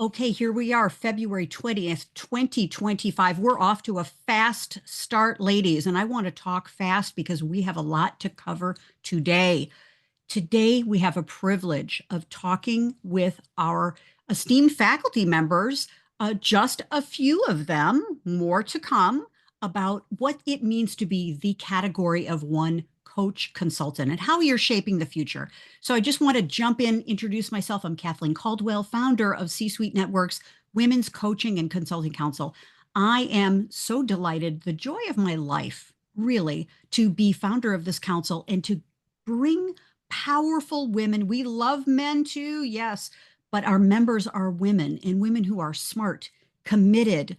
Okay, here we are, February 20th, 2025. We're off to a fast start, ladies, and I want to talk fast because we have a lot to cover today. Today, we have a privilege of talking with our esteemed faculty members, just a few of them, more to come, about what it means to be the category of one coach consultant and how you're shaping the future. So I just want to jump in, introduce myself. I'm Kathleen Caldwell, founder of C-Suite Networks, Women's Coaching and Consulting Council. I am so delighted, the joy of my life, really, to be founder of this council and to bring powerful women. We love men too, yes, but our members are women and women who are smart, committed,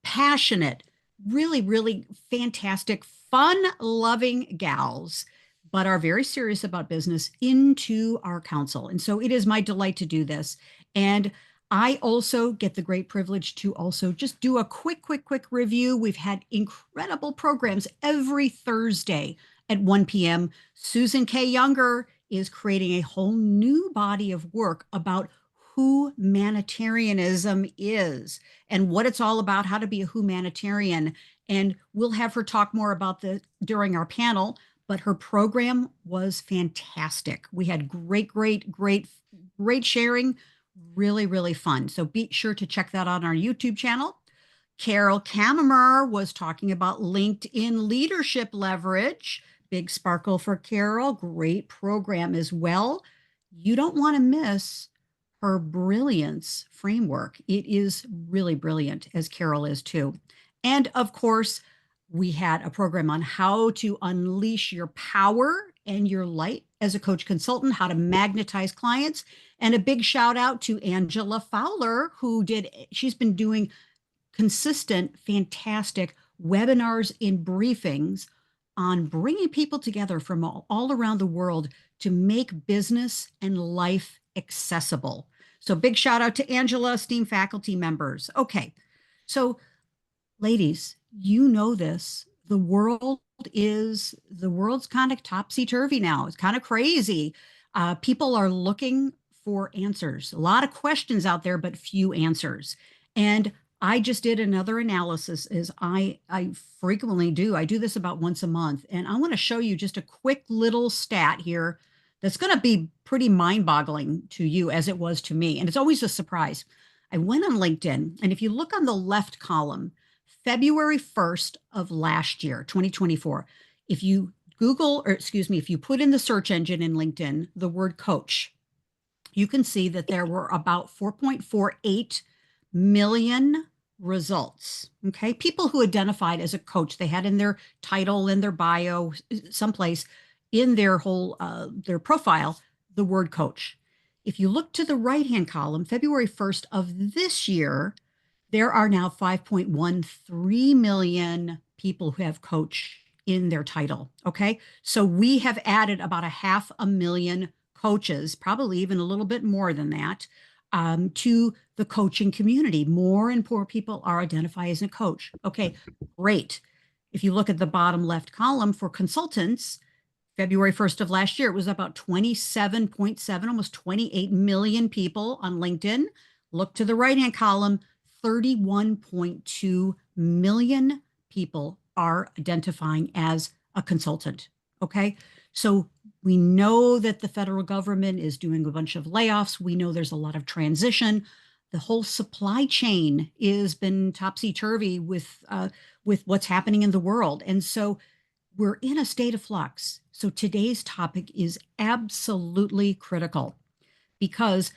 passionate, really, really fantastic, fun loving gals, but are very serious about business into our council. And so it is my delight to do this. And I also get the great privilege to also just do a quick review. We've had incredible programs every Thursday at 1 p.m. Susan K. Younger is creating a whole new body of work about who humanitarianism is and what it's all about, how to be a humanitarian. And we'll have her talk more about the during our panel, but her program was fantastic. We had great sharing, really, really fun. So be sure to check that out on our YouTube channel. Carol Kammerer was talking about LinkedIn leadership leverage. Big sparkle for Carol. Great program as well. You don't want to miss her brilliance framework. It is really brilliant, as Carol is too. And of course, we had a program on how to unleash your power and your light as a coach consultant, how to magnetize clients. And a big shout out to Angela Fowler, she's been doing consistent, fantastic webinars and briefings on bringing people together from all around the world to make business and life accessible. So big shout out to Angela, esteemed faculty members. Okay, so ladies, you know this. The world's kind of topsy-turvy now. It's kind of crazy. People are looking for answers. A lot of questions out there, but few answers. And I just did another analysis as I frequently do. I do this about once a month. And I want to show you just a quick little stat here that's going to be pretty mind-boggling to you as it was to me. And it's always a surprise. I went on LinkedIn, and if you look on the left column, February 1st of last year, 2024, if you if you put in the search engine in LinkedIn the word coach, you can see that there were about 4.48 million results. Okay. People who identified as a coach, they had in their title, in their bio, someplace in their profile, the word coach. If you look to the right-hand column, February 1st of this year, there are now 5.13 million people who have coach in their title. Okay. So we have added about 500,000 coaches, probably even a little bit more than that, to the coaching community. More and more people are identified as a coach. Okay, great. If you look at the bottom left column for consultants, February 1st of last year, it was about 27.7, almost 28 million people on LinkedIn. Look to the right-hand column, 31.2 million people are identifying as a consultant. Okay, so we know that the federal government is doing a bunch of layoffs. We know there's a lot of transition. The whole supply chain has been topsy-turvy with what's happening in the world. And so we're in a state of flux. So today's topic is absolutely critical because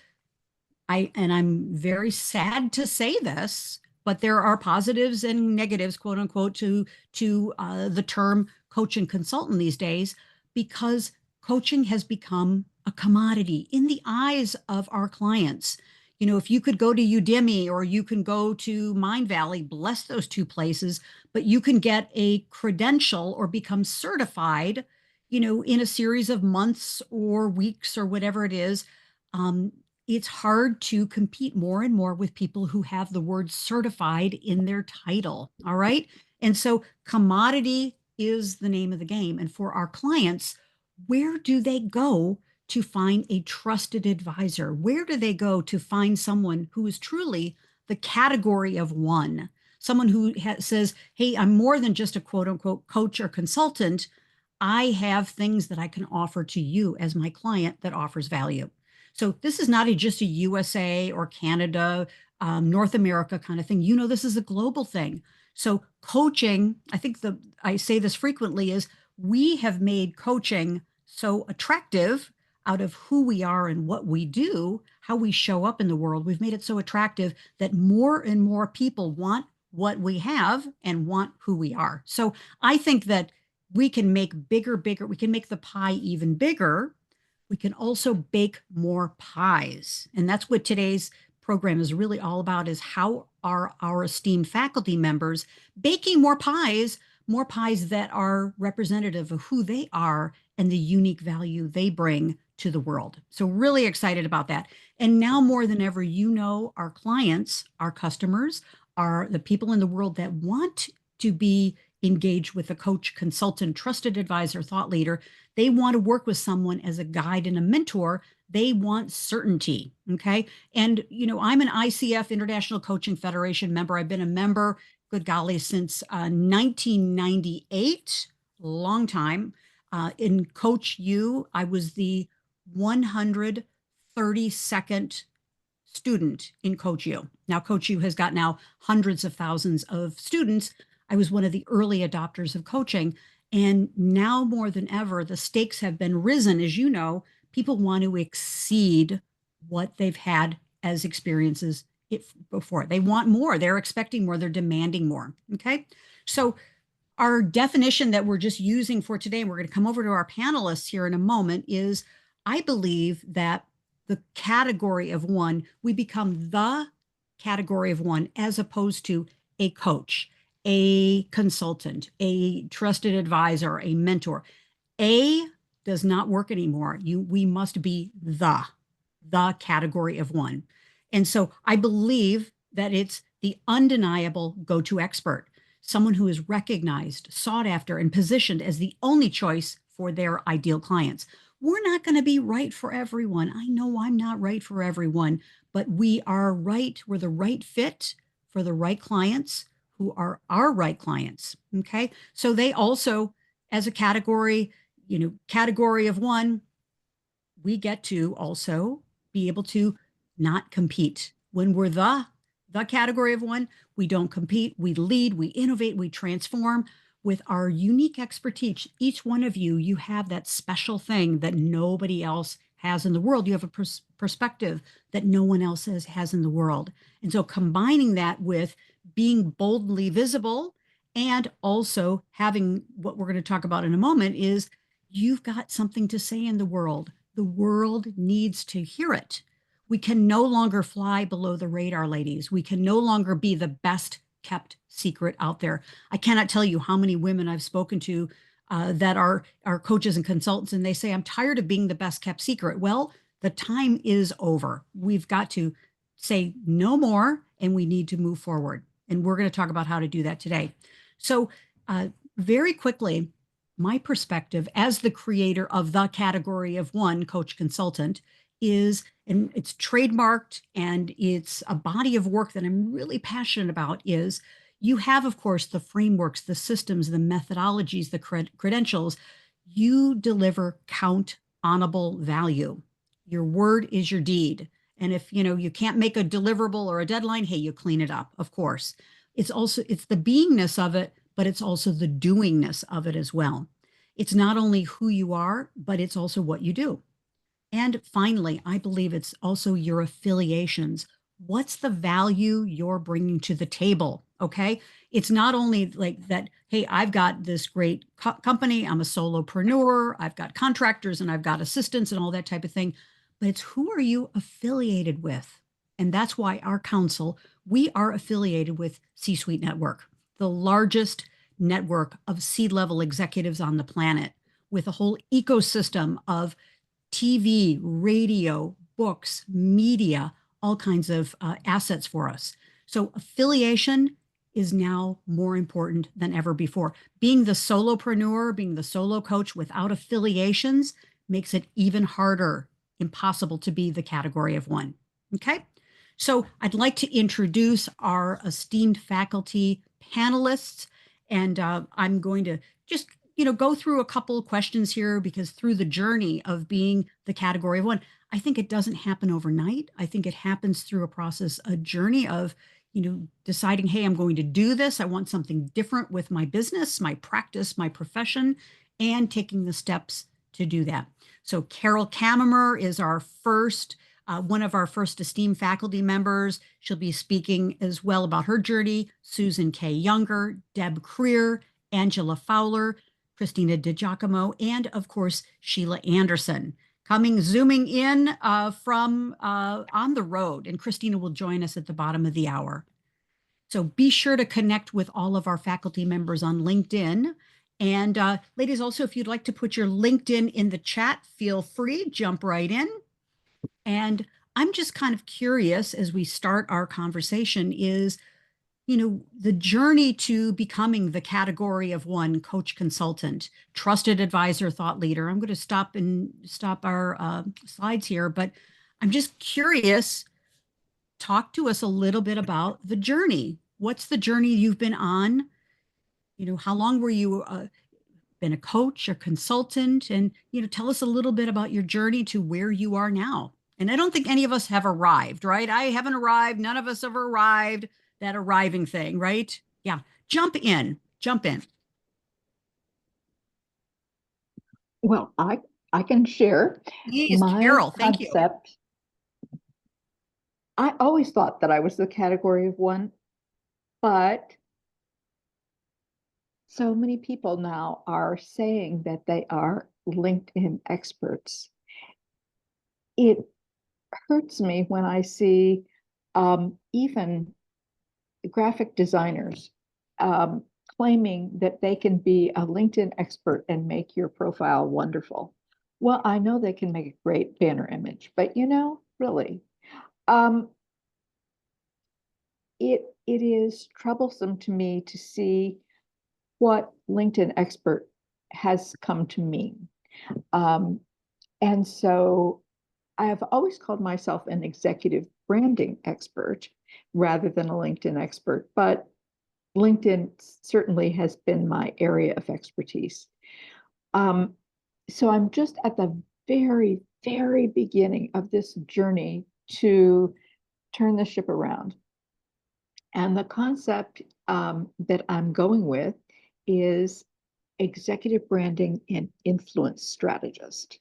I'm very sad to say this, but there are positives and negatives, quote unquote, to the term coach and consultant these days, because coaching has become a commodity in the eyes of our clients. You know, if you could go to Udemy or you can go to Mindvalley, bless those two places, but you can get a credential or become certified, you know, in a series of months or weeks or whatever it is. It's hard to compete more and more with people who have the word certified in their title. All right. And so commodity is the name of the game. And for our clients, where do they go to find a trusted advisor? Where do they go to find someone who is truly the category of one? Someone who says, hey, I'm more than just a quote unquote coach or consultant. I have things that I can offer to you as my client that offers value. So this is not just a USA or Canada, North America kind of thing. This is a global thing. So coaching, I say this frequently, is we have made coaching so attractive out of who we are and what we do, how we show up in the world. We've made it so attractive that more and more people want what we have and want who we are. So I think that we can make bigger, we can make the pie even bigger. We can also bake more pies. And that's what today's program is really all about, is how are our esteemed faculty members baking more pies that are representative of who they are and the unique value they bring to the world. So really excited about that. And now more than ever, our clients, our customers, are the people in the world that want to be engaged with a coach, consultant, trusted advisor, thought leader. They want to work with someone as a guide and a mentor. They want certainty. Okay. And, I'm an ICF, International Coaching Federation member. I've been a member, good golly, since 1998, long time. In Coach U, I was the 132nd student in Coach U. Now, Coach U has got now hundreds of thousands of students. I was one of the early adopters of coaching. And now more than ever, the stakes have been risen. As you know, people want to exceed what they've had as experiences before. They want more. They're expecting more. They're demanding more. Okay. So our definition that we're just using for today, and we're going to come over to our panelists here in a moment, is I believe that the category of one, we become the category of one as opposed to a coach, a consultant, a trusted advisor, a mentor. A does not work anymore. We must be the category of one. And so I believe that it's the undeniable go-to expert, someone who is recognized, sought after, and positioned as the only choice for their ideal clients. We're not going to be right for everyone. I know I'm not right for everyone, but we are right. We're the right fit for the right clients who are our right clients. Okay. So they also, as a category, category of one, we get to also be able to not compete. When we're the category of one, we don't compete, we lead, we innovate, we transform with our unique expertise. Each one of you, you have that special thing that nobody else has in the world. You have a perspective that no one else has in the world. And so combining that with being boldly visible and also having what we're going to talk about in a moment is you've got something to say in the world. The world needs to hear it. We can no longer fly below the radar, ladies. We can no longer be the best kept secret out there. I cannot tell you how many women I've spoken to that are coaches and consultants, and they say, I'm tired of being the best kept secret. Well, the time is over. We've got to say no more, and we need to move forward. And we're going to talk about how to do that today. So very quickly, my perspective as the creator of the category of one, coach consultant, is, and it's trademarked and it's a body of work that I'm really passionate about, is you have, of course, the frameworks, the systems, the methodologies, the credentials. You deliver countable value. Your word is your deed. And if you can't make a deliverable or a deadline, hey, you clean it up, of course. It's the beingness of it, but it's also the doingness of it as well. It's not only who you are, but it's also what you do. And finally, I believe it's also your affiliations. What's the value you're bringing to the table? Okay. It's not only like that, hey, I've got this great company, I'm a solopreneur, I've got contractors and I've got assistants and all that type of thing, but it's who are you affiliated with? And that's why our council, we are affiliated with C-Suite Network, the largest network of C-level executives on the planet, with a whole ecosystem of TV, radio, books, media, all kinds of assets for us. So affiliation is now more important than ever before. Being the solopreneur, being the solo coach without affiliations makes it even harder, impossible to be the category of one. Okay. So I'd like to introduce our esteemed faculty panelists, and I'm going to just go through a couple of questions here because through the journey of being the category of one, I think it doesn't happen overnight. I think it happens through a process, a journey of deciding, hey, I'm going to do this. I want something different with my business, my practice, my profession, and taking the steps to do that. So Carol Kamimer is our first one of our first esteemed faculty members. She'll be speaking as well about her journey. Susan K. Younger, Deb Creer, Angela Fowler, Christina DiGiacomo, and of course, Sheila Anderson. Zooming in from on the road, and Christina will join us at the bottom of the hour. So be sure to connect with all of our faculty members on LinkedIn. And ladies, also, if you'd like to put your LinkedIn in the chat, feel free, jump right in. And I'm just kind of curious as we start our conversation is, the journey to becoming the category of one coach consultant, trusted advisor, thought leader. I'm going to stop our slides here, but I'm just curious. Talk to us a little bit about the journey. What's the journey you've been on? How long were you been a coach or consultant? And, tell us a little bit about your journey to where you are now. And I don't think any of us have arrived, right? I haven't arrived. None of us have arrived. That arriving thing, right? Yeah. Jump in. Jump in. Well, I can share Please, my Carol, thank you. concept. I always thought that I was the category of one, but so many people now are saying that they are LinkedIn experts. It hurts me when I see even graphic designers claiming that they can be a LinkedIn expert and make your profile wonderful. Well, I know they can make a great banner image, but really, um, it is troublesome to me to see what LinkedIn expert has come to mean. And so I have always called myself an executive branding expert rather than a LinkedIn expert, but LinkedIn certainly has been my area of expertise. So I'm just at the very, very beginning of this journey to turn the ship around. And the concept that I'm going with is executive branding and influence strategist.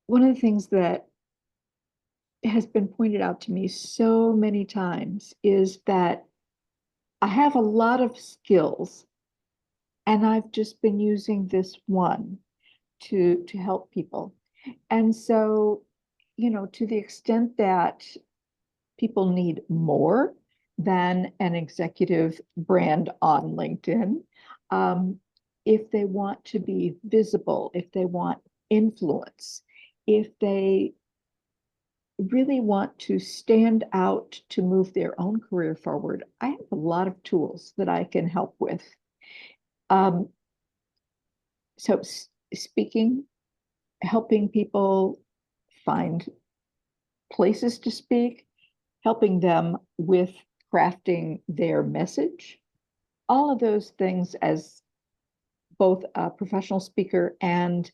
One of the things that has been pointed out to me so many times is that I have a lot of skills and I've just been using this one to help people. And so, to the extent that people need more than an executive brand on LinkedIn, if they want to be visible, if they want influence, if they really want to stand out to move their own career forward, I have a lot of tools that I can help with. So speaking, helping people find places to speak, helping them with crafting their message, all of those things as both a professional speaker and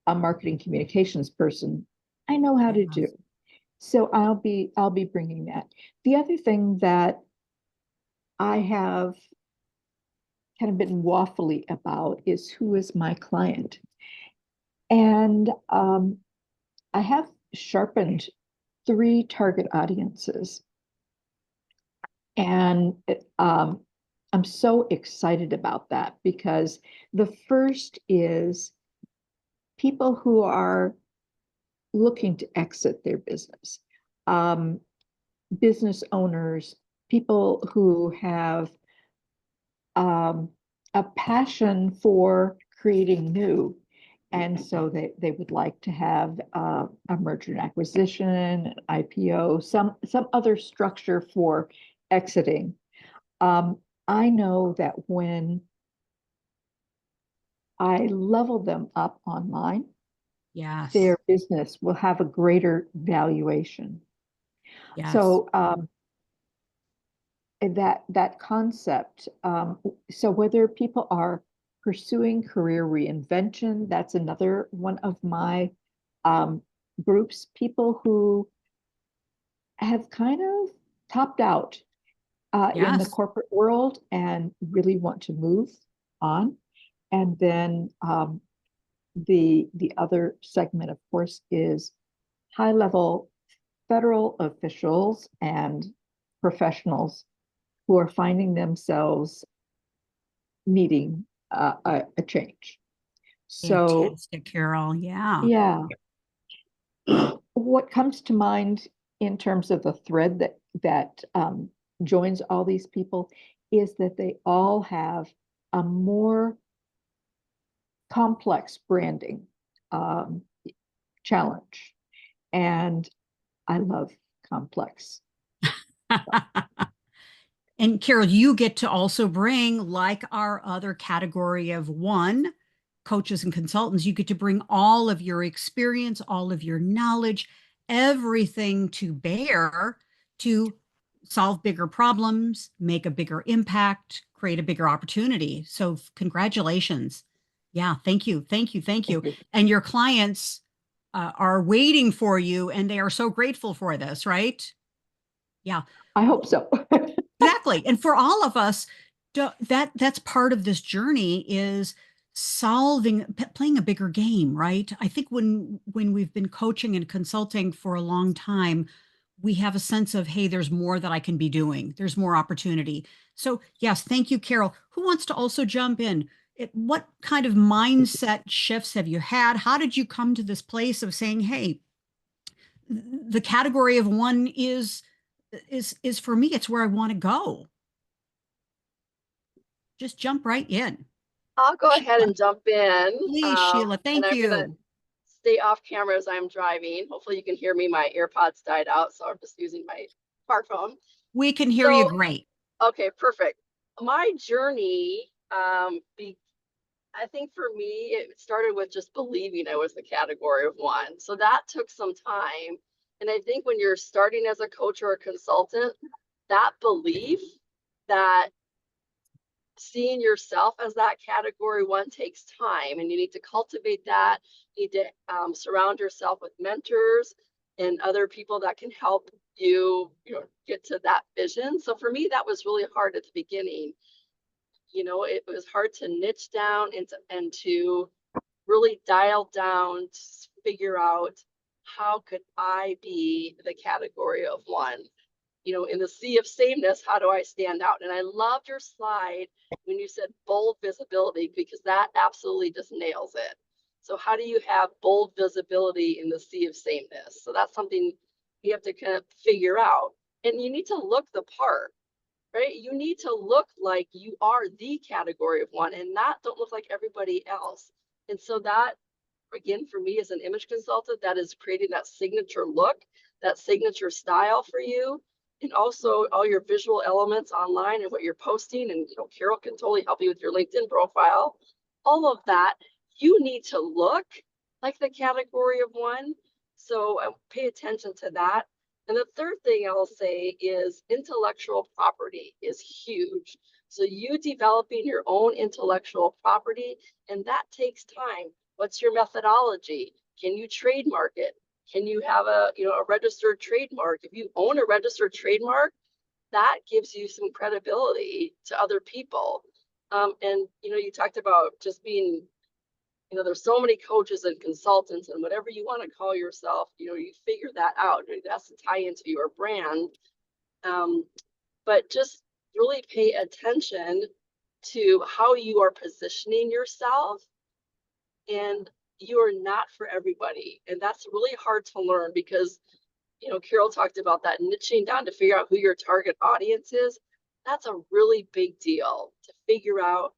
a marketing communications person, I know how to do. So I'll be bringing that. The other thing that I have kind of been waffly about is who is my client. And I have sharpened 3 target audiences. And I'm so excited about that because the first is people who are looking to exit their business, business owners, people who have a passion for creating new. And so they would like to have a merger and acquisition, an IPO, some other structure for exiting. I know that when I level them up online, Yes. their business will have a greater valuation. Yes. So that concept. So whether people are pursuing career reinvention, that's another one of my um, groups. People who have kind of topped out in the Yes. corporate world and really want to move on. And then the other segment, of course, is high level federal officials and professionals who are finding themselves needing a change. So, Fantastic, Carol. Yeah. yeah, what comes to mind in terms of the thread that joins all these people is that they all have a more complex branding um, challenge, and I love complex. And Carol, you get to also bring, like our other category of one, coaches and consultants, you get to bring all of your experience, all of your knowledge, everything to bear to solve bigger problems, make a bigger impact, create a bigger opportunity. So, congratulations. Yeah, thank you. Thank you. Thank you. Thank you. And your clients are waiting for you and they are so grateful for this, right? Yeah. I hope so. Exactly. And for all of us, that's part of this journey is playing a bigger game, right? I think when we've been coaching and consulting for a long time, we have a sense of, hey, there's more that I can be doing. There's more opportunity. So yes, thank you, Carol. Who wants to also jump in? What kind of mindset shifts have you had? How did you come to this place of saying, hey, the category of one is for me, it's where I want to go. Just jump right in. I'll go ahead Sheila, and jump in. please, Sheila, And thank I'm gonna you. stay off camera as I'm driving. Hopefully you can hear me. My AirPods died out, so I'm just using my smartphone. We can hear you So, great. okay, perfect. My journey, I think for me, it started with just believing I was the category of one. So that took some time. And I think when you're starting as a coach or a consultant, that belief that seeing yourself as that category one takes time, and you need to cultivate that. You need to surround yourself with mentors and other people that can help you get to that vision. So for me, that was really hard at the beginning. It was hard to niche down and to really dial down to figure out how could I be the category of one. In the sea of sameness, how do I stand out? And I loved your slide when you said bold visibility, because that absolutely just nails it. So how do you have bold visibility in the sea of sameness? So that's something you have to kind of figure out. And you need to look the part, right? You need to look like you are the category of one and not don't look like everybody else. And so that, again, for me as an image consultant, that is creating that signature look, that signature style for you, and also all your visual elements online and what you're posting. And Carol can totally help you with your LinkedIn profile. All of that, you need to look like the category of one. So pay attention to that. And the third thing I'll say is intellectual property is huge. So you developing your own intellectual property, and that takes time. What's your methodology? Can you trademark it? Can you have a registered trademark? If you own a registered trademark, that gives you some credibility to other people. And you talked about just being, there's so many coaches and consultants and whatever you want to call yourself, you figure that out. It has to tie into your brand. But just really pay attention to how you are positioning yourself, and you are not for everybody. And that's really hard to learn because, Carol talked about that niching down to figure out who your target audience is. That's a really big deal to figure out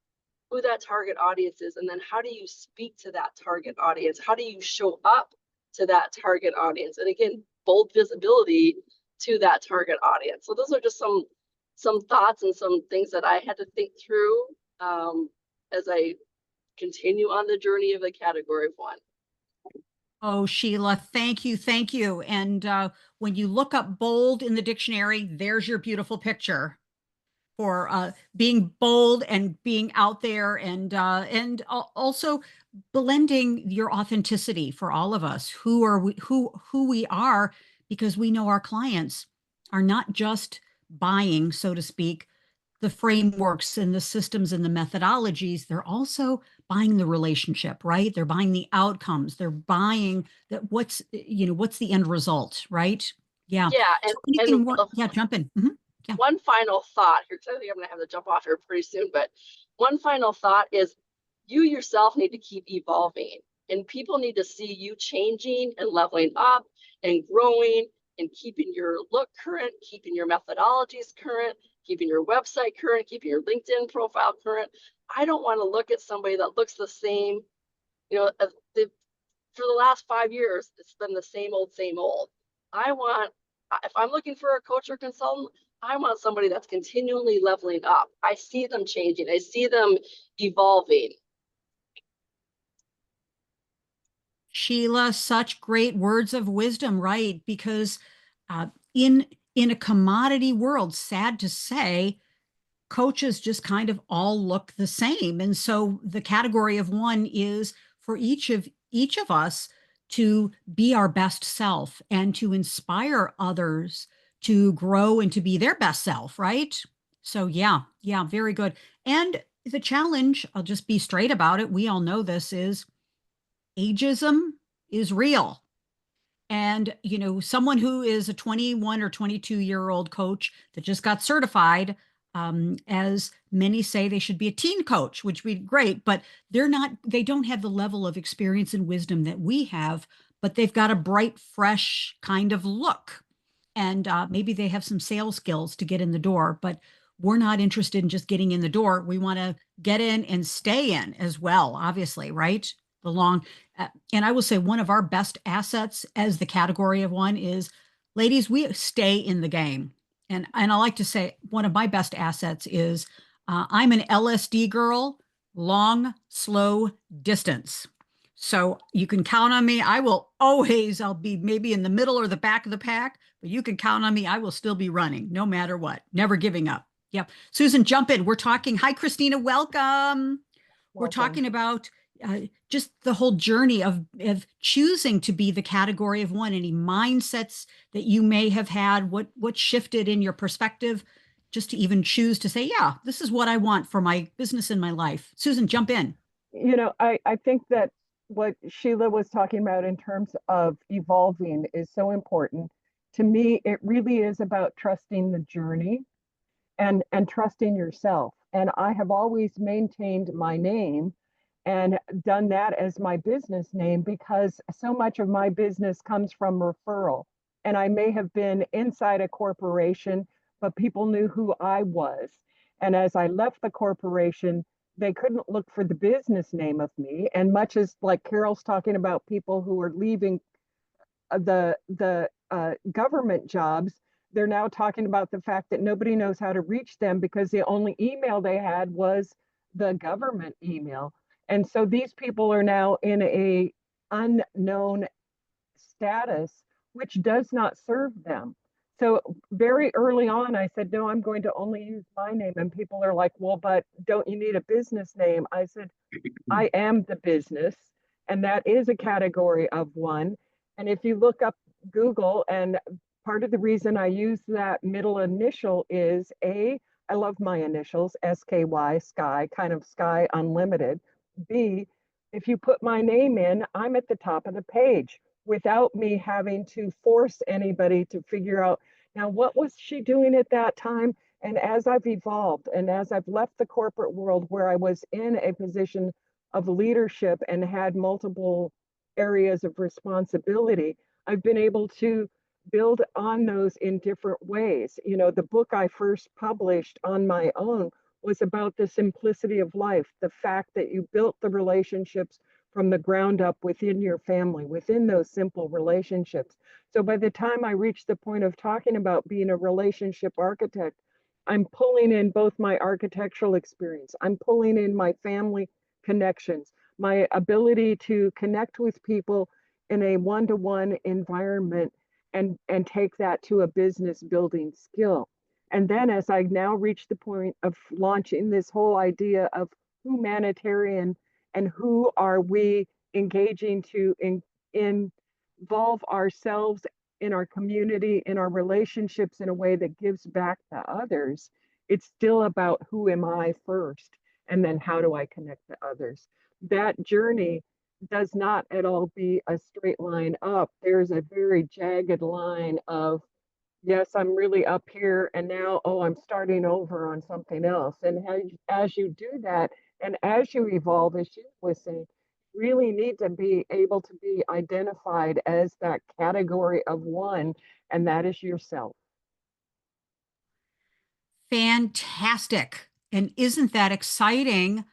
who that target audience is. And then how do you speak to that target audience? How do you show up to that target audience? And again, bold visibility to that target audience. So those are just some thoughts and some things that I had to think through as I continue on the journey of the category of one. Oh, Sheila, thank you, thank you. And when you look up bold in the dictionary, there's your beautiful picture for being bold and being out there, and also blending your authenticity for all of us. Who are we? Who we are, because we know our clients are not just buying, so to speak, the frameworks and the systems and the methodologies. They're also buying the relationship, right? They're buying the outcomes. They're buying that what's the end result, right? Yeah. Yeah, So and anything more? Yeah, jump in. Yeah. one final thought here, because I think I'm going to have to jump off here pretty soon, but one final thought is you yourself need to keep evolving, and people need to see you changing and leveling up and growing and keeping your look current, keeping your methodologies current, keeping your website current, keeping your LinkedIn profile current. I don't want to look at somebody that looks the same, for the last 5 years, it's been the same old, same old. I want, if I'm looking for a coach or consultant, I want somebody that's continually leveling up. I see them changing. I see them evolving. Sheila, such great words of wisdom, right? Because uh, in in a commodity world, sad to say, coaches just kind of all look the same. And so the category of one is for each of us to be our best self and to inspire others to grow and to be their best self, right? So yeah, yeah, very good. And the challenge, I'll just be straight about it. We all know this is ageism is real. And, someone who is a 21 or 22-year-old coach that just got certified, as many say they should be a teen coach, which would be great, but they don't have the level of experience and wisdom that we have, but they've got a bright, fresh kind of look. And maybe they have some sales skills to get in the door, but we're not interested in just getting in the door. We want to get in and stay in as well, obviously, right? The long, and I will say one of our best assets as the category of one is, ladies, we stay in the game. And I like to say one of my best assets is I'm an LSD girl, long, slow distance. So you can count on me. I'll be maybe in the middle or the back of the pack, but you can count on me. I will still be running no matter what, never giving up. Yep. Susan, jump in. We're talking. Hi, Christina. Welcome. We're Welcome. talking about just the whole journey of choosing to be the category of one, any mindsets that you may have had, what shifted in your perspective just to even choose to say, yeah, this is what I want for my business and my life. Susan, jump in. I think that what Sheila was talking about in terms of evolving is so important. To me, it really is about trusting the journey and trusting yourself. And I have always maintained my name and done that as my business name because so much of my business comes from referral. And I may have been inside a corporation, but people knew who I was. And as I left the corporation, they couldn't look for the business name of me. And much as like Carol's talking about people who are leaving the government jobs, they're now talking about the fact that nobody knows how to reach them because the only email they had was the government email. And so these people are now in a unknown status, which does not serve them. So very early on, I said, no, I'm going to only use my name. And people are like, well, but don't you need a business name? I said, I am the business, and that is a category of one. And if you look up Google, and part of the reason I use that middle initial is I love my initials, SKY, Sky, kind of Sky Unlimited. B, if you put my name in, I'm at the top of the page without me having to force anybody to figure out, now, what was she doing at that time? And as I've evolved and as I've left the corporate world where I was in a position of leadership and had multiple areas of responsibility, I've been able to build on those in different ways. The book I first published on my own was about the simplicity of life, the fact that you built the relationships from the ground up within your family, within those simple relationships. So by the time I reached the point of talking about being a relationship architect, I'm pulling in both my architectural experience, I'm pulling in my family connections, my ability to connect with people in a one-to-one environment and take that to a business building skill. And then as I now reach the point of launching this whole idea of humanitarian and who are we engaging to involve ourselves in our community, in our relationships in a way that gives back to others, it's still about who am I first, and then how do I connect to others. That journey does not at all be a straight line up. There's a very jagged line of, yes, I'm really up here, and now, oh, I'm starting over on something else. And as you do that, and as you evolve, as you were saying, really need to be able to be identified as that category of one, and that is yourself. Fantastic. And isn't that exciting?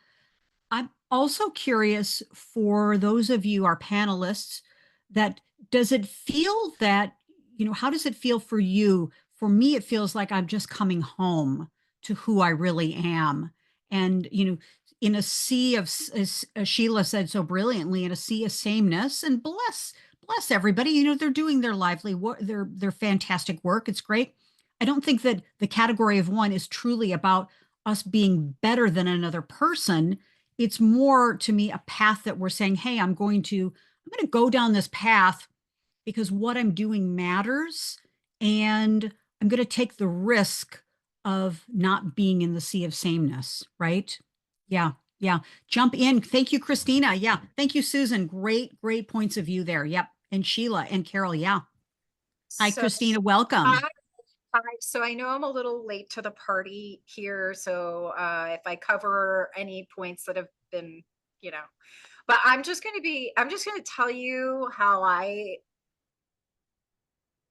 I'm also curious for those of you, our panelists, that does it feel that, how does it feel for you? For me, it feels like I'm just coming home to who I really am. And, in a sea of, as Sheila said so brilliantly, in a sea of sameness, and bless everybody, they're doing their lively work, their fantastic work. It's great. I don't think that the category of one is truly about us being better than another person. It's more to me a path that we're saying, hey, I'm going to go down this path because what I'm doing matters, and I'm going to take the risk of not being in the sea of sameness, right? Yeah, yeah. Jump in. Thank you, Christina. Yeah. Thank you, Susan. Great points of view there. Yep. And Sheila and Carol. Yeah. Hi, So Christina. Welcome. I, so I know I'm a little late to the party here. So if I cover any points that have been, but I'm just going to tell you how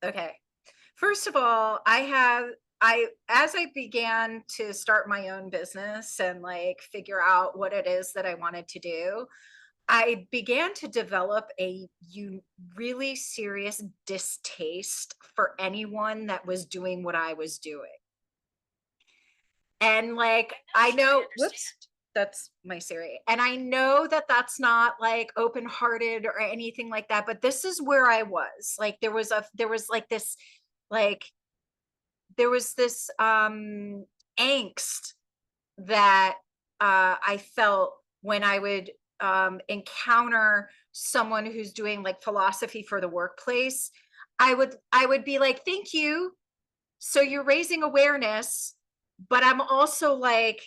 okay. First of all, as I began to start my own business and like figure out what it is that I wanted to do, I began to develop a really serious distaste for anyone that was doing what I was doing. And like, I know, whoops, that's my Siri. And I know that that's not like open hearted or anything like that, but this is where I was. Like, there was like, this angst that I felt when I would encounter someone who's doing like philosophy for the workplace. I would be like, thank you. So you're raising awareness, but I'm also like,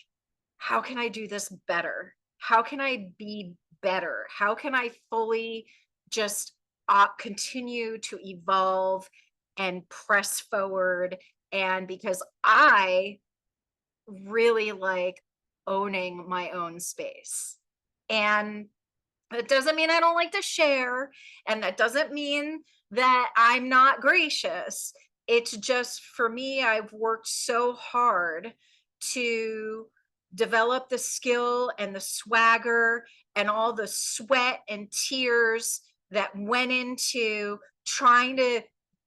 how can I do this better? How can I be better? How can I fully just continue to evolve and press forward? And because I really like owning my own space. And it doesn't mean I don't like to share, and that doesn't mean that I'm not gracious. It's just, for me, I've worked so hard to develop the skill and the swagger and all the sweat and tears that went into trying to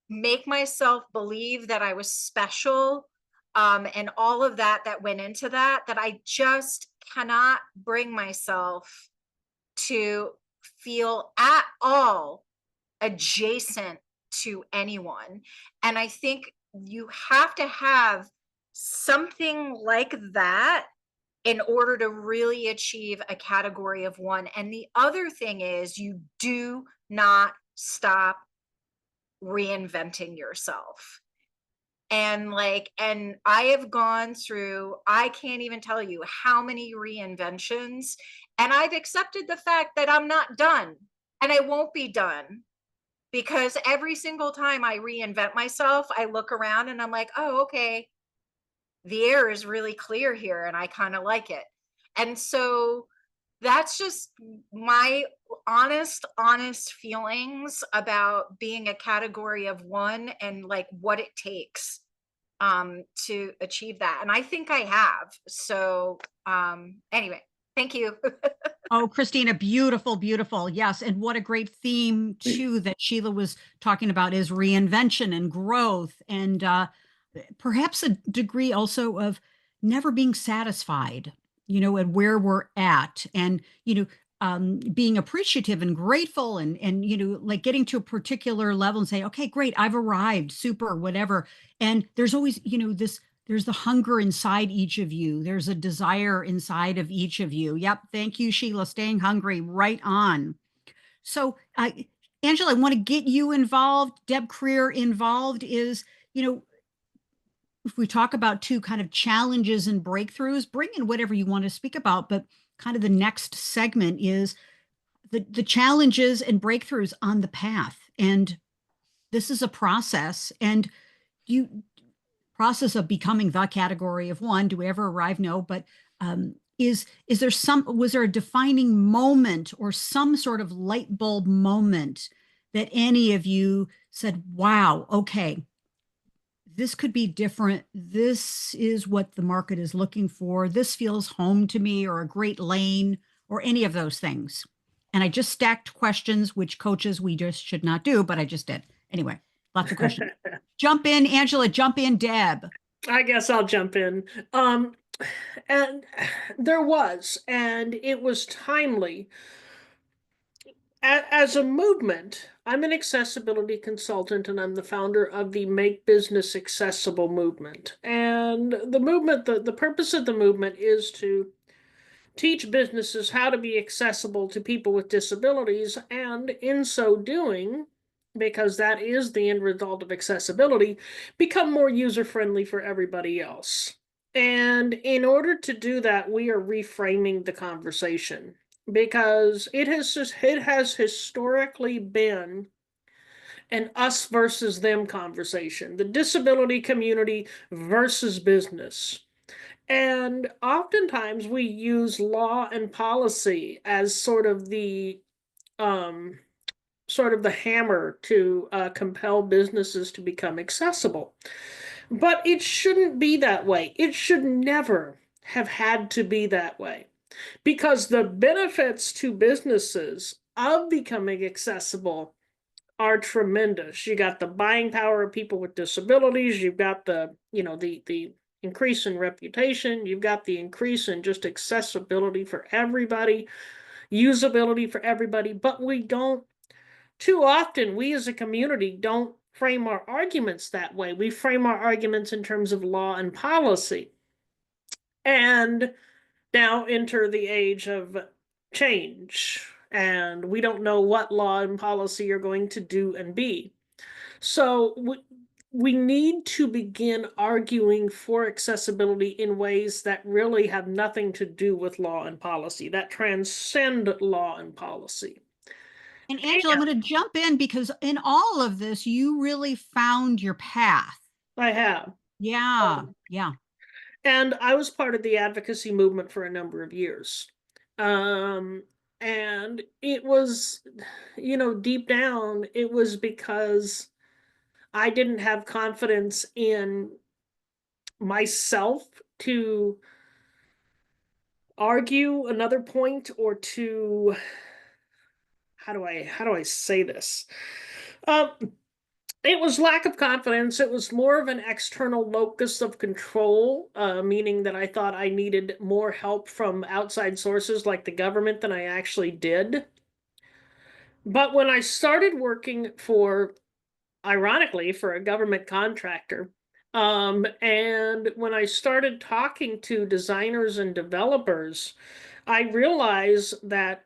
make myself believe that I was special, and all of that went into that I just cannot bring myself to feel at all adjacent to anyone. And I think you have to have something like that in order to really achieve a category of one. And the other thing is, you do not stop reinventing yourself. And I have gone through, I can't even tell you how many reinventions, and I've accepted the fact that I'm not done, and I won't be done, because every single time I reinvent myself, I look around and I'm like, oh, okay, the air is really clear here and I kind of like it. And so that's just my honest feelings about being a category of one, and like what it takes to achieve that. And I think I have. So anyway, thank you. Oh, Christina, beautiful. Yes. And what a great theme too that Sheila was talking about is reinvention and growth, and perhaps a degree also of never being satisfied. and where we're at, and being appreciative and grateful, and like getting to a particular level and say, okay, great, I've arrived, super, whatever. And there's always, this, there's the hunger inside each of you. There's a desire inside of each of you. Yep. Thank you, Sheila. Staying hungry. Right on. So, Angela, I want to get you involved. Deb Career involved is, if we talk about two kind of challenges and breakthroughs, bring in whatever you want to speak about. But kind of the next segment is the challenges and breakthroughs on the path. And this is a process. And you process of becoming the category of one. Do we ever arrive? No, but is there was there a defining moment or some sort of light bulb moment that any of you said, wow, okay, this could be different. This is what the market is looking for. This feels home to me, or a great lane, or any of those things. And I just stacked questions, which coaches we just should not do, but I just did. Anyway, lots of questions. Jump in, Angela, jump in, Deb. I guess I'll jump in. And and it was timely. As a movement, I'm an accessibility consultant and I'm the founder of the Make Business Accessible movement. And the purpose of the movement is to teach businesses how to be accessible to people with disabilities, and in so doing, because that is the end result of accessibility, become more user-friendly for everybody else. And in order to do that, we are reframing the conversation, because it has historically been an us versus them conversation, the disability community versus business. And oftentimes we use law and policy as sort of the hammer to compel businesses to become accessible. But it shouldn't be that way. It should never have had to be that way, because the benefits to businesses of becoming accessible are tremendous. You got the buying power of people with disabilities. You've got the increase in reputation. You've got the increase in just accessibility for everybody, usability for everybody. But too often, we as a community don't frame our arguments that way. We frame our arguments in terms of law and policy. And now enter the age of change, and we don't know what law and policy are going to do and be. So we need to begin arguing for accessibility in ways that really have nothing to do with law and policy, that transcend law and policy. And Angela, I'm going to jump in because in all of this, you really found your path. I have. Yeah. Yeah. And I was part of the advocacy movement for a number of years. And it was, deep down, it was because I didn't have confidence in myself to argue another point, or to, how do I say this? It was lack of confidence. It was more of an external locus of control, meaning that I thought I needed more help from outside sources like the government than I actually did. But when I started working ironically, for a government contractor, and when I started talking to designers and developers, I realized that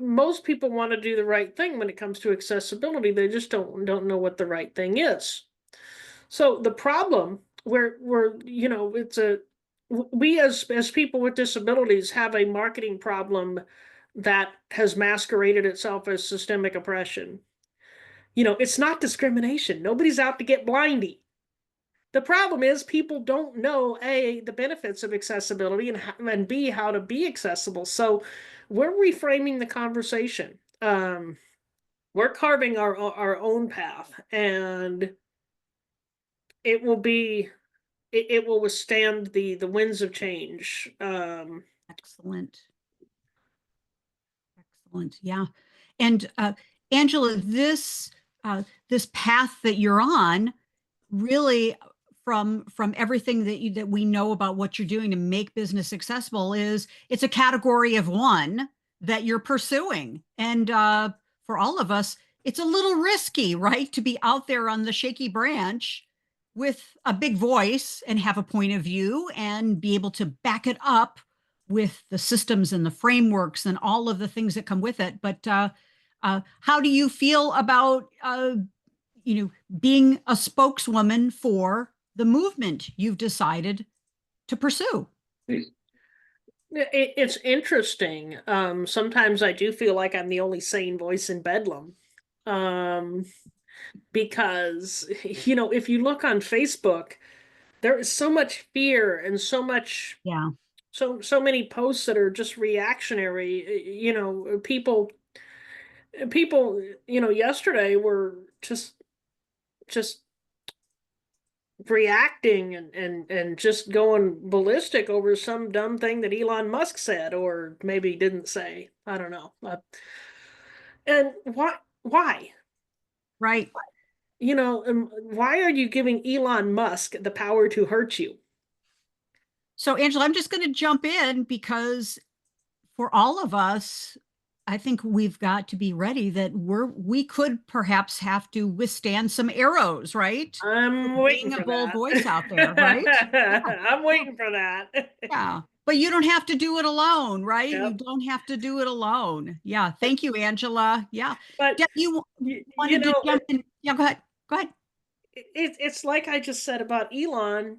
most people want to do the right thing when it comes to accessibility. They just don't know what the right thing is. So the problem we as people with disabilities have a marketing problem that has masqueraded itself as systemic oppression. It's not discrimination. Nobody's out to get blindy. The problem is people don't know, A, the benefits of accessibility, and B, how to be accessible. So we're reframing the conversation. We're carving our own path, and it will withstand the winds of change. Excellent. Excellent. Yeah. And Angela, this path that you're on, really, from everything that we know about what you're doing to make business accessible is it's a category of one that you're pursuing. And for all of us, it's a little risky, right? To be out there on the shaky branch with a big voice and have a point of view and be able to back it up with the systems and the frameworks and all of the things that come with it. But how do you feel about being a spokeswoman for the movement you've decided to pursue? It's interesting. Sometimes I do feel like I'm the only sane voice in Bedlam. Because, if you look on Facebook, there is so much fear and so much, Yeah. so many posts that are just reactionary. People, yesterday were just reacting and just going ballistic over some dumb thing that Elon Musk said or maybe didn't say. I don't know. And why? Right. Why are you giving Elon Musk the power to hurt you? So, Angela, I'm just going to jump in because for all of us, I think we've got to be ready that we could perhaps have to withstand some arrows, right? I'm For waiting being a for bold that. voice out there, right? Yeah. I'm waiting for that. Yeah. But you don't have to do it alone, right? You Yep. don't have to do it alone. Yeah. Thank you, Angela. Yeah. But Deb, you you wanted to know, jump in. Yeah, go ahead. Go ahead. it's like I just said about Elon.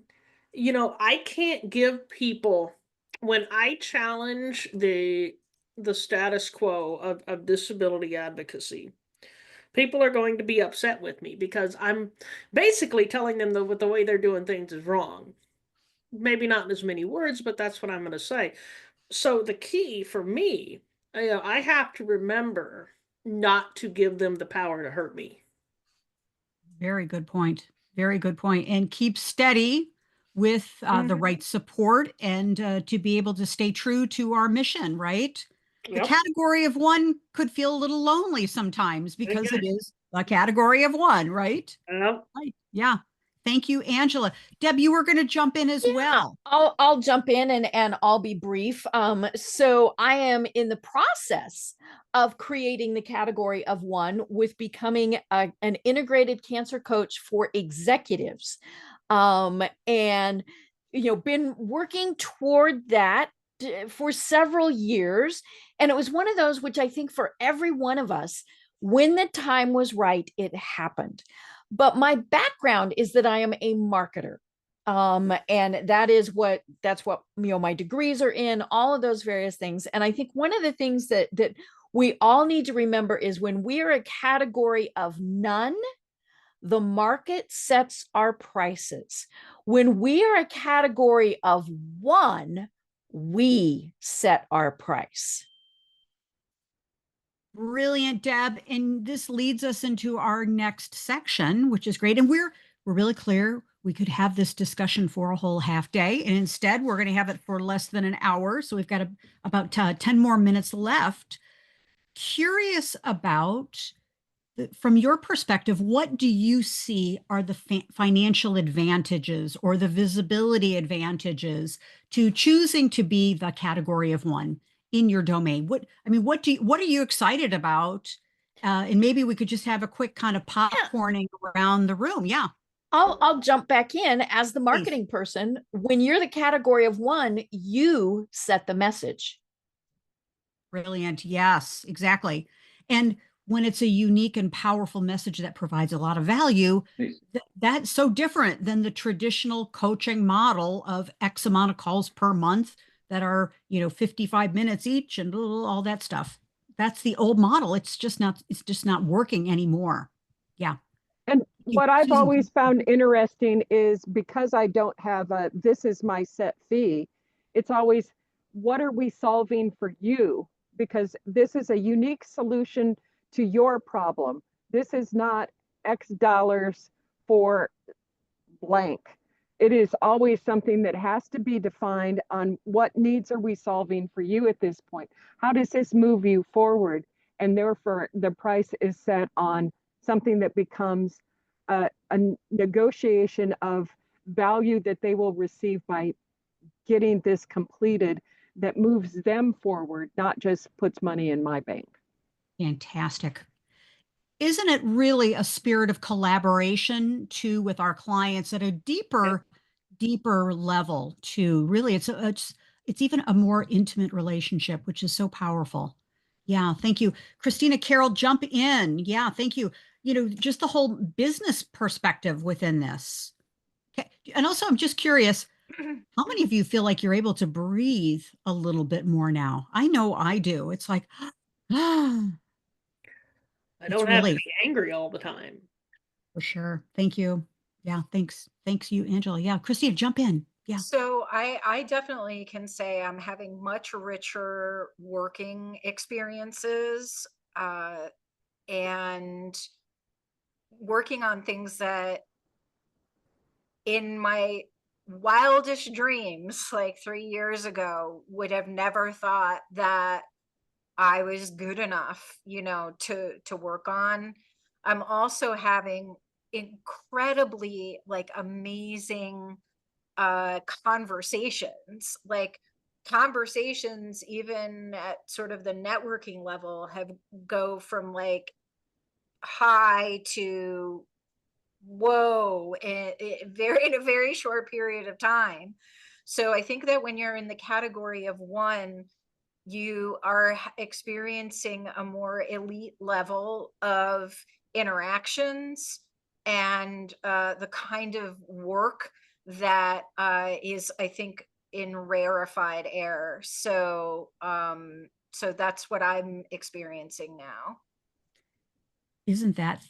I can't give people when I challenge the status quo of disability advocacy. People are going to be upset with me because I'm basically telling them that the way they're doing things is wrong. Maybe not in as many words, but that's what I'm going to say. So the key for me, I have to remember not to give them the power to hurt me. Very good point. Very good point. And keep steady with the right support and to be able to stay true to our mission, right? The Yep. category of one could feel a little lonely sometimes because it Okay. is a category of one, right? Yep. Right. Yeah. Thank you, Angela. Deb, you were going to jump in as well. I'll jump in and I'll be brief. So I am in the process of creating the category of one with becoming an integrated cancer coach for executives. And been working toward that for several years. And it was one of those which I think for every one of us, when the time was right, it happened. But my background is that I am a marketer. And that's what my degrees are in, all of those various things. And I think one of the things that we all need to remember is when we are a category of none, the market sets our prices. When we are a category of one, we set our price. Brilliant, Deb. And this leads us into our next section, which is great. And we're really clear. We could have this discussion for a whole half day. And instead, we're going to have it for less than an hour. So we've got about 10 more minutes left. Curious about, from your perspective, what do you see are the financial advantages or the visibility advantages to choosing to be the category of one in your domain? What are you excited about? And maybe we could just have a quick kind of popcorning around the room. Yeah. I'll jump back in as the marketing Please. person. When you're the category of one, you set the message. Brilliant. Yes, exactly. And when it's a unique and powerful message that provides a lot of value, that's so different than the traditional coaching model of X amount of calls per month that are, 55 minutes each and all that stuff. That's the old model. It's just not working anymore. Yeah. And what I've Susan. always found interesting is because I don't have this is my set fee, it's always, what are we solving for you? Because this is a unique solution to your problem. This is not X dollars for blank. It is always something that has to be defined on what needs are we solving for you at this point? How does this move you forward? And therefore, the price is set on something that becomes a negotiation of value that they will receive by getting this completed that moves them forward, not just puts money in my bank. Fantastic. Isn't it really a spirit of collaboration too with our clients at a deeper level too? Really, it's even a more intimate relationship, which is so powerful. Yeah, thank you. Christina, Carol, jump in. Yeah, thank you. Just the whole business perspective within this. Okay. And also, I'm just curious, how many of you feel like you're able to breathe a little bit more now? I know I do. It's like, ah, I it's don't have to really be angry all the time. for sure. Thank you. Yeah, thanks. Thanks you, Angela. Yeah, Christina, jump in. Yeah. So I definitely can say I'm having much richer working experiences, and working on things that in my wildest dreams, like 3 years ago, would have never thought that I was good enough, to work on. I'm also having incredibly like amazing conversations, like conversations even at sort of the networking level have go from like high to whoa in a very short period of time. So I think that when you're in the category of one, you are experiencing a more elite level of interactions and the kind of work that is, I think, in rarefied air. So that's what I'm experiencing now. Isn't that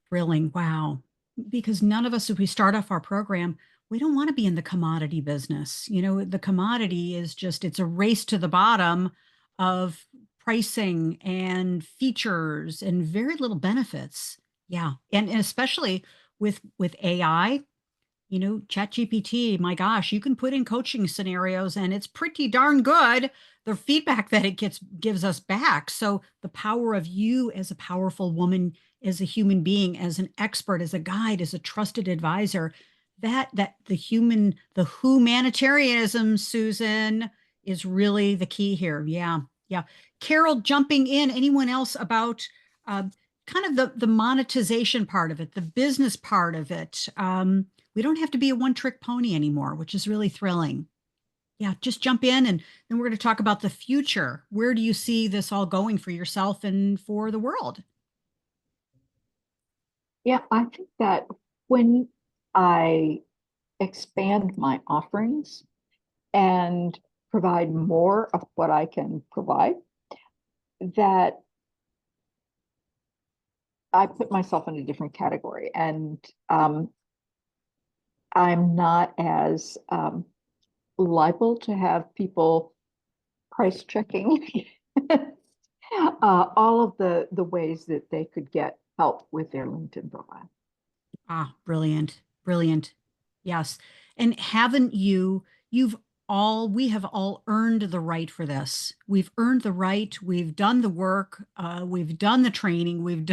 thrilling? Wow. Because none of us, if we start off our program, we don't want to be in the commodity business. The commodity is just, it's a race to the bottom of pricing and features and very little benefits. Yeah. And especially with AI, ChatGPT, my gosh, you can put in coaching scenarios and it's pretty darn good, the feedback that it gives us back. So the power of you as a powerful woman, as a human being, as an expert, as a guide, as a trusted advisor, that the humanitarianism, Susan, is really the key here. Yeah. Yeah. Carol, jumping in, anyone else about uh, kind of the monetization part of it, the business part of it? We don't have to be a one-trick pony anymore, which is really thrilling. Yeah, just jump in and then we're going to talk about the future. Where do you see this all going for yourself and for the world? Yeah, I think that when I expand my offerings and provide more of what I can provide, that I put myself in a different category, and I'm not as liable to have people price checking all of the ways that they could get help with their LinkedIn profile. Ah, brilliant, brilliant. Yes. And haven't we have all earned the right for this. We've earned the right. We've done the work. We've done the training. We've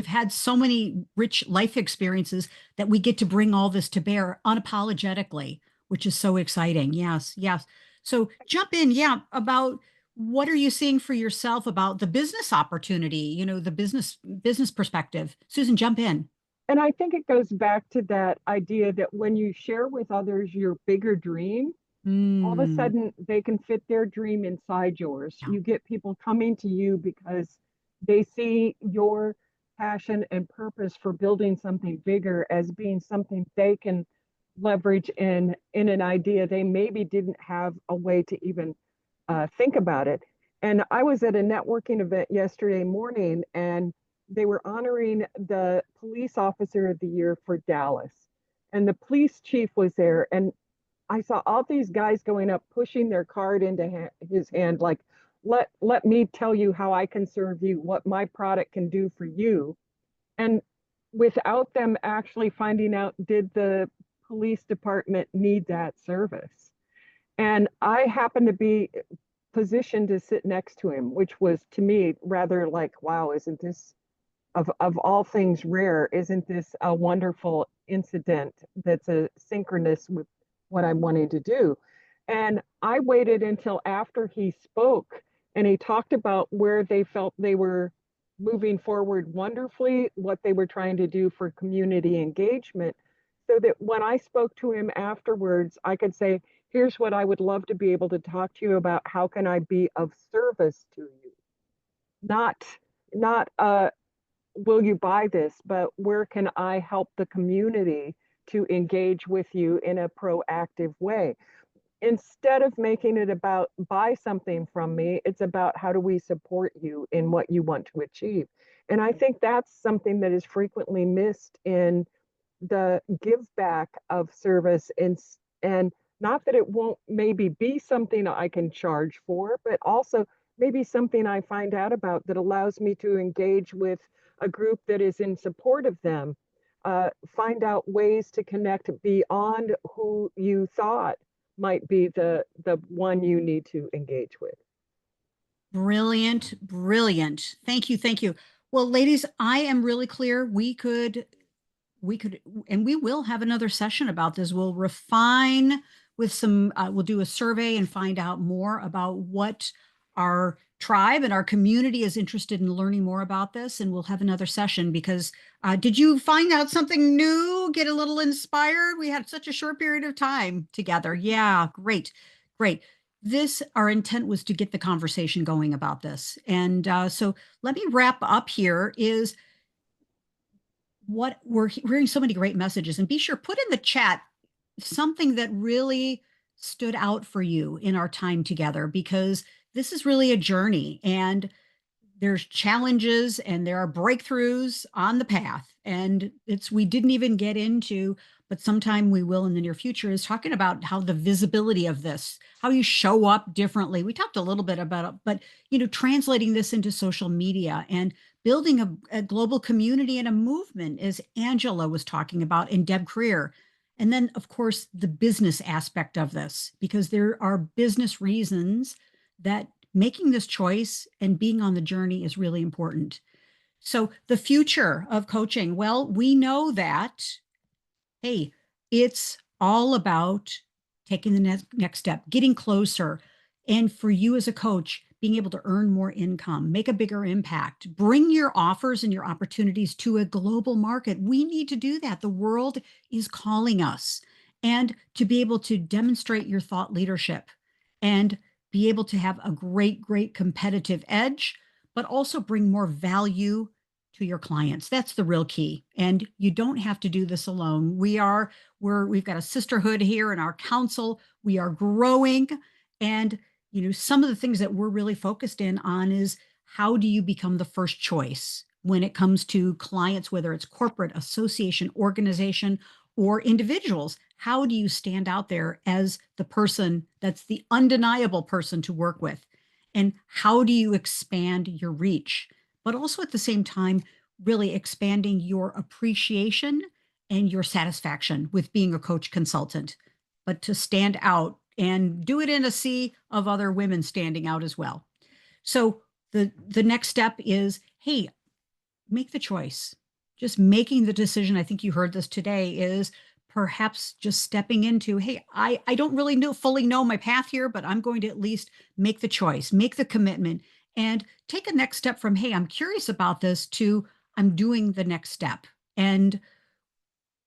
had so many rich life experiences that we get to bring all this to bear unapologetically, which is so exciting. Yes, yes. So jump in. Yeah. About what are you seeing for yourself about the business opportunity, the business perspective? Susan, jump in. And I think it goes back to that idea that when you share with others your bigger dream, all of a Mm, sudden they can fit their dream inside yours. yeah. You get people coming to you because they see your passion and purpose for building something bigger as being something they can leverage in an idea they maybe didn't have a way to even think about it. And I was at a networking event yesterday morning, and they were honoring the police officer of the year for Dallas. And the police chief was there, and I saw all these guys going up, pushing their card into his hand, like, let me tell you how I can serve you, what my product can do for you. And without them actually finding out, did the police department need that service? And I happened to be positioned to sit next to him, which was to me rather like, wow, isn't this of all things rare, isn't this a wonderful incident that's a synchronous with what I'm wanting to do? And I waited until after he spoke and he talked about where they felt they were moving forward wonderfully, what they were trying to do for community engagement, so that when I spoke to him afterwards, I could say, here's what I would love to be able to talk to you about. How can I be of service to you? Not, not will you buy this, but where can I help the community to engage with you in a proactive way? Instead of making it about buy something from me, it's about how do we support you in what you want to achieve. And I think that's something that is frequently missed in the give back of service, and not that it won't maybe be something I can charge for, but also maybe something I find out about that allows me to engage with a group that is in support of them. Find out ways to connect beyond who you thought might be the one you need to engage with. Brilliant, brilliant. Thank you, thank you. Well, ladies, I am really clear. We could, and we will have another session about this. We'll refine with some, we'll do a survey and find out more about what our tribe and our community is interested in learning more about this. And we'll have another session because did you find out something new? Get a little inspired? We had such a short period of time together. Yeah, great, great. Our intent was to get the conversation going about this. And so let me wrap up here is what we're hearing so many great messages, and be sure put in the chat something that really stood out for you in our time together, because this is really a journey and there's challenges and there are breakthroughs on the path. And we didn't even get into, but sometime we will in the near future, is talking about how the visibility of this, how you show up differently. We talked a little bit about it, but translating this into social media and building a global community and a movement, as Angela was talking about, and Deb Creer. And then, of course, the business aspect of this, because there are business reasons that making this choice and being on the journey is really important. So the future of coaching, well, we know that, hey, it's all about taking the next step, getting closer. And for you as a coach, being able to earn more income, make a bigger impact, bring your offers and your opportunities to a global market. We need to do that. The world is calling us. And to be able to demonstrate your thought leadership and be able to have a great, great competitive edge, but also bring more value to your clients. That's the real key. And you don't have to do this alone. We've got a sisterhood here in our council. We are growing. And, some of the things that we're really focused in on is how do you become the first choice when it comes to clients, whether it's corporate, association, organization, or individuals? How do you stand out there as the person that's the undeniable person to work with? And how do you expand your reach? But also at the same time, really expanding your appreciation and your satisfaction with being a coach consultant, but to stand out and do it in a sea of other women standing out as well. So the next step is, hey, make the choice. Just making the decision. I think you heard this today, is perhaps just stepping into, hey, I don't really fully know my path here, but I'm going to at least make the choice, make the commitment, and take a next step from, hey, I'm curious about this, to I'm doing the next step. And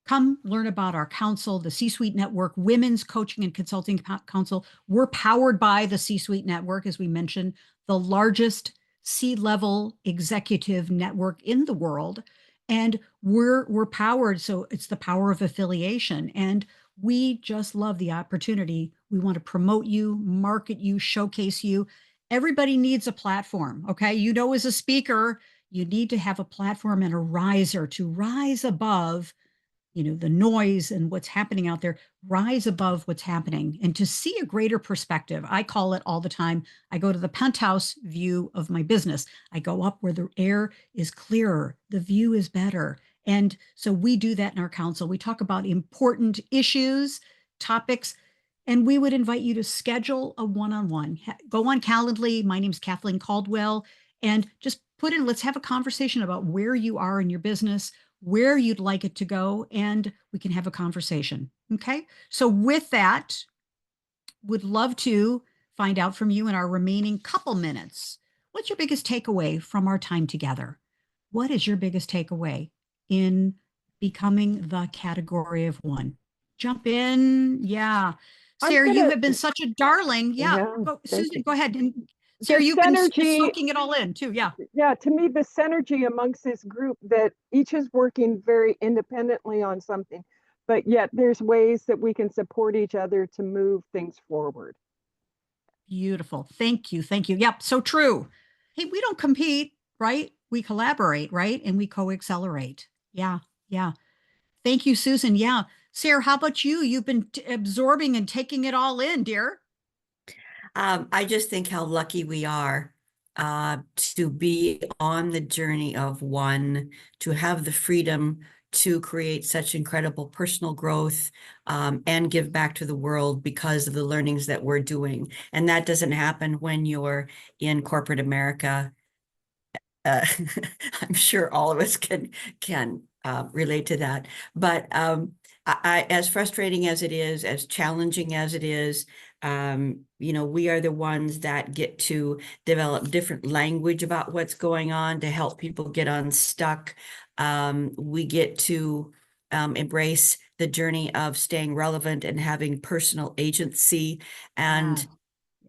come learn about our council, the C-Suite Network, Women's Coaching and Consulting Council. We're powered by the C-Suite Network, as we mentioned, the largest C-level executive network in the world. And we're powered, so it's the power of affiliation. And we just love the opportunity. We want to promote you, market you, showcase you. Everybody needs a platform, okay? As a speaker, you need to have a platform and a riser to rise above the noise and what's happening out there. Rise above what's happening and to see a greater perspective. I call it all the time, I go to the penthouse view of my business. I go up where the air is clearer, the view is better. And so we do that in our council. We talk about important issues, topics, and we would invite you to schedule a one-on-one. Go on Calendly. My name's Kathleen Caldwell, and just let's have a conversation about where you are in your business, where you'd like it to go, and we can have a conversation. Okay. So with that, would love to find out from you in our remaining couple minutes. What's your biggest takeaway from our time together? What is your biggest takeaway in becoming the category of one? Jump in. Yeah. I'm Sarah, you gonna, have been such a darling. Yeah. yeah, Go, thank Susan, you. go ahead. And The Sarah, you've been synergy, soaking it all in too. Yeah. yeah, to me, the synergy amongst this group that each is working very independently on something, but yet there's ways that we can support each other to move things forward. Beautiful. Thank you. Thank you. Yep. So true. Hey, we don't compete, right? We collaborate, right? And we co-accelerate. Yeah. Yeah. Thank you, Susan. Yeah. Sarah, how about you? You've been absorbing and taking it all in, dear. I just think how lucky we are to be on the journey of one, to have the freedom to create such incredible personal growth and give back to the world because of the learnings that we're doing. And that doesn't happen when you're in corporate America. I'm sure all of us can relate to that. But as frustrating as it is, as challenging as it is, we are the ones that get to develop different language about what's going on to help people get unstuck. We get to embrace the journey of staying relevant and having personal agency and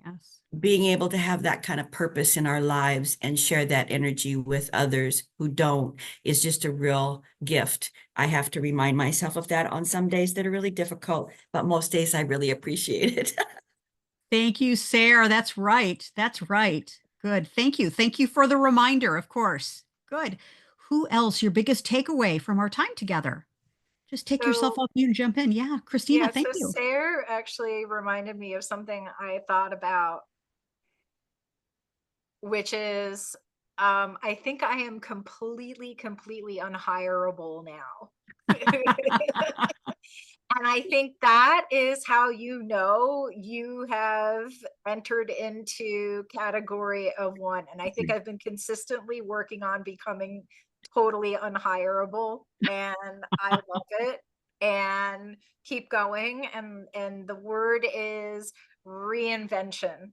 yes. being able to have that kind of purpose in our lives and share that energy with others who don't is just a real gift. I have to remind myself of that on some days that are really difficult, but most days I really appreciate it. Thank you, Sarah. That's right. That's right. Good. Thank you. Thank you for the reminder, of course. Good. Who else? Your biggest takeaway from our time together? Just take yourself So, off mute and jump in. Yeah, Christina, yeah, thank so you. Sarah actually reminded me of something I thought about, which is I think I am completely unhireable now. And I think that is how you have entered into category of one. And I think I've been consistently working on becoming totally unhireable, and I love it. And keep going. And the word is reinvention.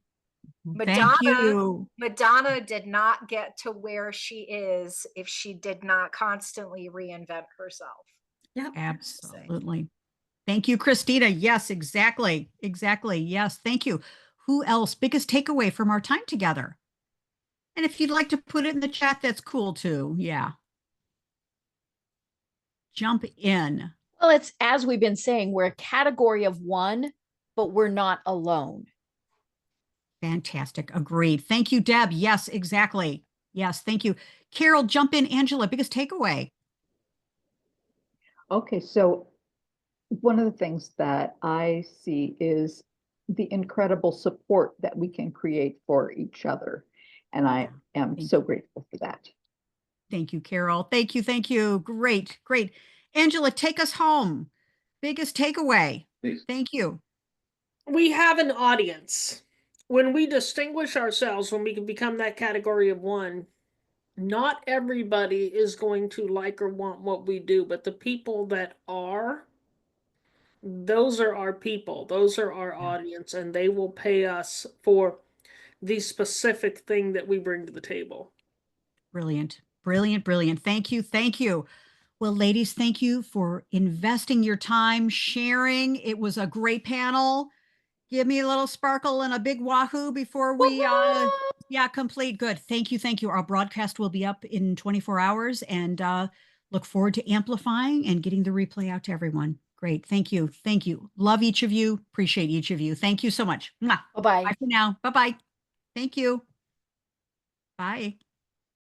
Thank Madonna you. Madonna did not get to where she is if she did not constantly reinvent herself. Yep. Absolutely. Thank you, Christina. Yes, exactly. Exactly. Yes. Thank you. Who else? Biggest takeaway from our time together? And if you'd like to put it in the chat, that's cool too. Yeah. Jump in. Well, it's as we've been saying, we're a category of one, but we're not alone. Fantastic. Agreed. Thank you, Deb. Yes, exactly. Yes. Thank you. Carol, jump in. Angela, biggest takeaway. Okay, so one of the things that I see is the incredible support that we can create for each other. And I am Thank so grateful for that. Thank you, Carol. Thank you. Thank you. Great. Great. Angela, take us home. Biggest takeaway. Please. Thank you. We have an audience. When we distinguish ourselves, when we can become that category of one, not everybody is going to like or want what we do, but the people that are, those are our people, those are our audience, and they will pay us for the specific thing that we bring to the table. Brilliant. Brilliant. Brilliant. Thank you. Thank you. Well, ladies, thank you for investing your time, sharing. It was a great panel. Give me a little sparkle and a big wahoo before we complete. Good. Thank you. Thank you. Our broadcast will be up in 24 hours and look forward to amplifying and getting the replay out to everyone. Great. Thank you. Thank you. Love each of you. Appreciate each of you. Thank you so much. Mwah. Bye-bye. Bye for now. Bye-bye. Thank you. Bye.